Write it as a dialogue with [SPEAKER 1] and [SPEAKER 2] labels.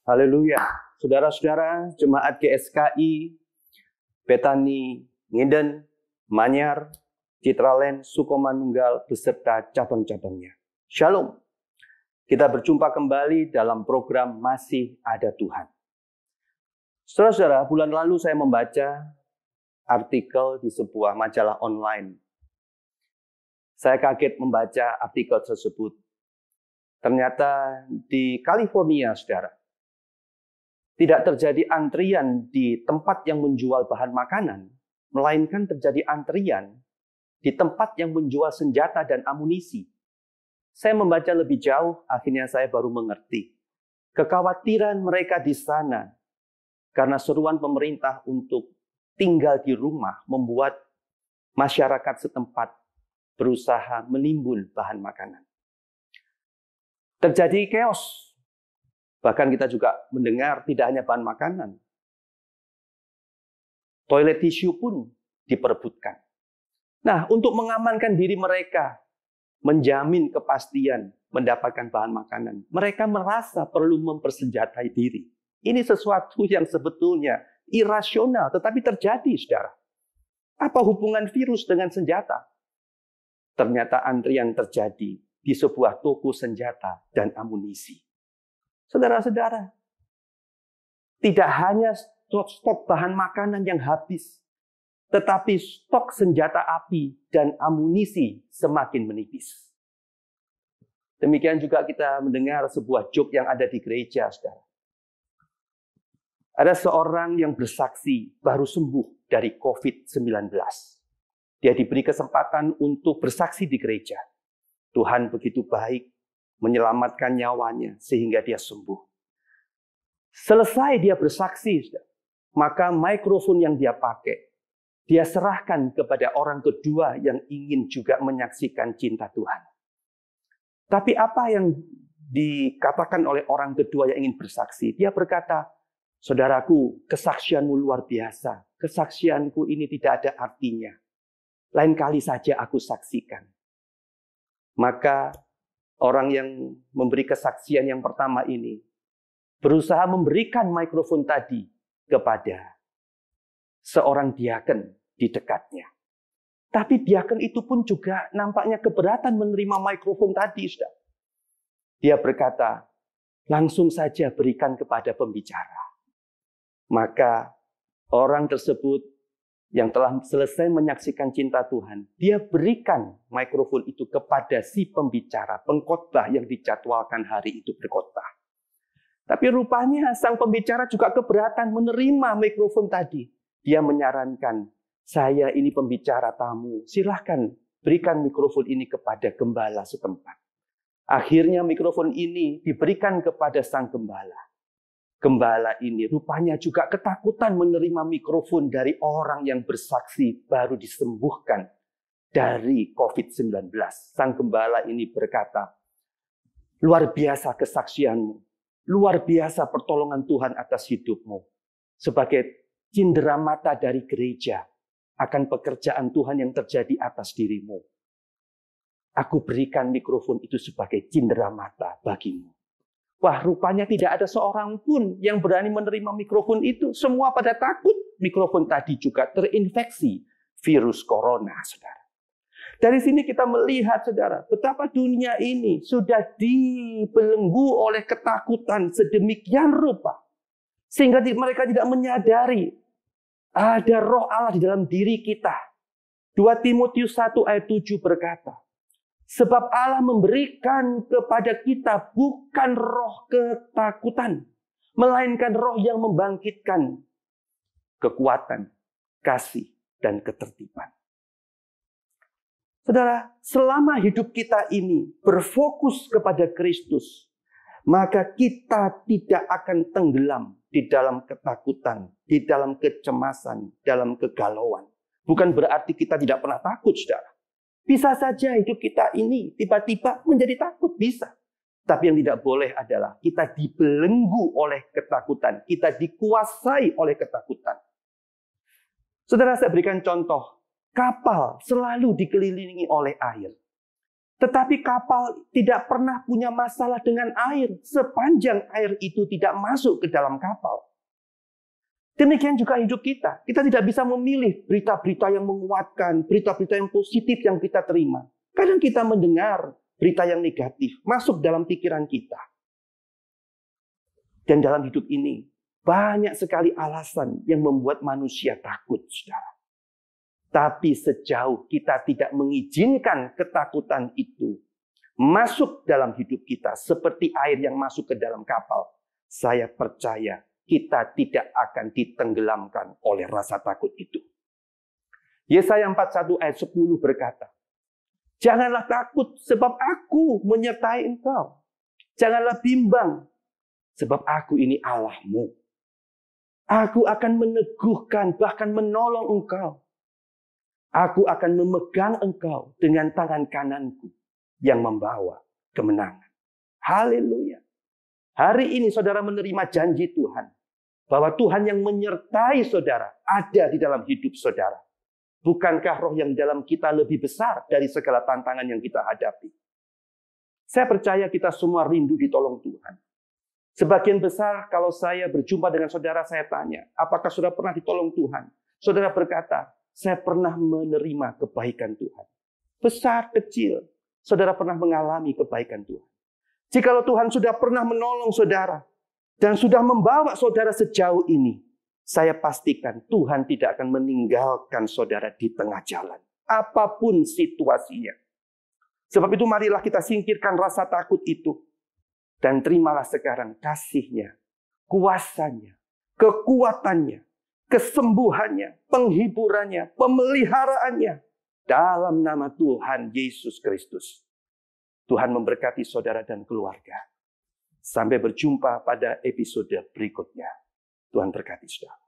[SPEAKER 1] Haleluya. Saudara-saudara, jemaat GSKI, Betani, Nginden, Manyar, Citraland, Sukomanunggal, beserta cabang-cabangnya. Shalom. Kita berjumpa kembali dalam program Masih Ada Tuhan. Saudara-saudara, bulan lalu saya membaca artikel di sebuah majalah online. Saya kaget membaca artikel tersebut. Ternyata di California, saudara, tidak terjadi antrian di tempat yang menjual bahan makanan, melainkan terjadi antrian di tempat yang menjual senjata dan amunisi. Saya membaca lebih jauh, akhirnya saya baru mengerti. Kekhawatiran mereka di sana karena seruan pemerintah untuk tinggal di rumah membuat masyarakat setempat berusaha menimbun bahan makanan. Terjadi chaos. Bahkan kita juga mendengar tidak hanya bahan makanan. Toilet tisu pun diperebutkan. Nah, untuk mengamankan diri mereka, menjamin kepastian mendapatkan bahan makanan, mereka merasa perlu mempersenjatai diri. Ini sesuatu yang sebetulnya irasional, tetapi terjadi, saudara. Apa hubungan virus dengan senjata? Ternyata antrian terjadi di sebuah toko senjata dan amunisi. Saudara-saudara, tidak hanya stok bahan makanan yang habis, tetapi stok senjata api dan amunisi semakin menipis. Demikian juga kita mendengar sebuah joke yang ada di gereja, saudara. Ada seorang yang bersaksi baru sembuh dari COVID-19. Dia diberi kesempatan untuk bersaksi di gereja. Tuhan begitu baik, menyelamatkan nyawanya sehingga dia sembuh. Selesai dia bersaksi, maka mikrofon yang dia pakai, dia serahkan kepada orang kedua yang ingin juga menyaksikan cinta Tuhan. Tapi apa yang dikatakan oleh orang kedua yang ingin bersaksi? Dia berkata, saudaraku, kesaksianmu luar biasa. Kesaksianku ini tidak ada artinya. Lain kali saja aku saksikan. Maka orang yang memberi kesaksian yang pertama ini berusaha memberikan mikrofon tadi kepada seorang diaken di dekatnya. Tapi diaken itu pun juga nampaknya keberatan menerima mikrofon tadi, saudara. Dia berkata, langsung saja berikan kepada pembicara. Maka orang tersebut yang telah selesai menyaksikan cinta Tuhan, dia berikan mikrofon itu kepada si pembicara, pengkhotbah yang dijadwalkan hari itu berkhotbah. Tapi rupanya sang pembicara juga keberatan menerima mikrofon tadi. Dia menyarankan, saya ini pembicara tamu, silahkan berikan mikrofon ini kepada gembala setempat. Akhirnya mikrofon ini diberikan kepada sang gembala. Gembala ini rupanya juga ketakutan menerima mikrofon dari orang yang bersaksi baru disembuhkan dari COVID-19. Sang gembala ini berkata, luar biasa kesaksianmu, luar biasa pertolongan Tuhan atas hidupmu. Sebagai cenderamata dari gereja akan pekerjaan Tuhan yang terjadi atas dirimu. Aku berikan mikrofon itu sebagai cenderamata bagimu. Wah, rupanya tidak ada seorang pun yang berani menerima mikrofon itu. Semua pada takut. Mikrofon tadi juga terinfeksi virus corona, saudara. Dari sini kita melihat, saudara, betapa dunia ini sudah dibelenggu oleh ketakutan sedemikian rupa. Sehingga mereka tidak menyadari ada roh Allah di dalam diri kita. 2 Timotius 1 ayat 7 berkata, sebab Allah memberikan kepada kita bukan roh ketakutan, melainkan roh yang membangkitkan kekuatan, kasih, dan ketertiban. Saudara, selama hidup kita ini berfokus kepada Kristus, maka kita tidak akan tenggelam di dalam ketakutan, di dalam kecemasan, dalam kegalauan. Bukan berarti kita tidak pernah takut, saudara. Bisa saja hidup kita ini tiba-tiba menjadi takut, bisa. Tapi yang tidak boleh adalah kita dibelenggu oleh ketakutan. Kita dikuasai oleh ketakutan. Saudara, saya berikan contoh. Kapal selalu dikelilingi oleh air. Tetapi kapal tidak pernah punya masalah dengan air sepanjang air itu tidak masuk ke dalam kapal. Demikian juga hidup kita. Kita tidak bisa memilih berita-berita yang menguatkan, berita-berita yang positif yang kita terima. Kadang kita mendengar berita yang negatif masuk dalam pikiran kita. Dan dalam hidup ini, banyak sekali alasan yang membuat manusia takut, saudara. Tapi sejauh kita tidak mengizinkan ketakutan itu masuk dalam hidup kita seperti air yang masuk ke dalam kapal, saya percaya kita tidak akan ditenggelamkan oleh rasa takut itu. Yesaya 41 ayat 10 berkata, "Janganlah takut sebab aku menyertai engkau. Janganlah bimbang sebab aku ini Allahmu. Aku akan meneguhkan bahkan menolong engkau. Aku akan memegang engkau dengan tangan kananku yang membawa kemenangan." Haleluya. Hari ini saudara menerima janji Tuhan. Bahwa Tuhan yang menyertai saudara ada di dalam hidup saudara. Bukankah roh yang dalam kita lebih besar dari segala tantangan yang kita hadapi? Saya percaya kita semua rindu ditolong Tuhan. Sebagian besar kalau saya berjumpa dengan saudara, saya tanya, apakah saudara pernah ditolong Tuhan? Saudara berkata, saya pernah menerima kebaikan Tuhan. Besar, kecil, saudara pernah mengalami kebaikan Tuhan. Jikalau Tuhan sudah pernah menolong saudara, dan sudah membawa saudara sejauh ini, saya pastikan Tuhan tidak akan meninggalkan saudara di tengah jalan. Apapun situasinya. Sebab itu marilah kita singkirkan rasa takut itu. Dan terimalah sekarang kasih-Nya, kuasanya, kekuatannya, kesembuhannya, penghiburannya, pemeliharaannya. Dalam nama Tuhan Yesus Kristus. Tuhan memberkati saudara dan keluarga. Sampai berjumpa pada episode berikutnya. Tuhan berkati saudara.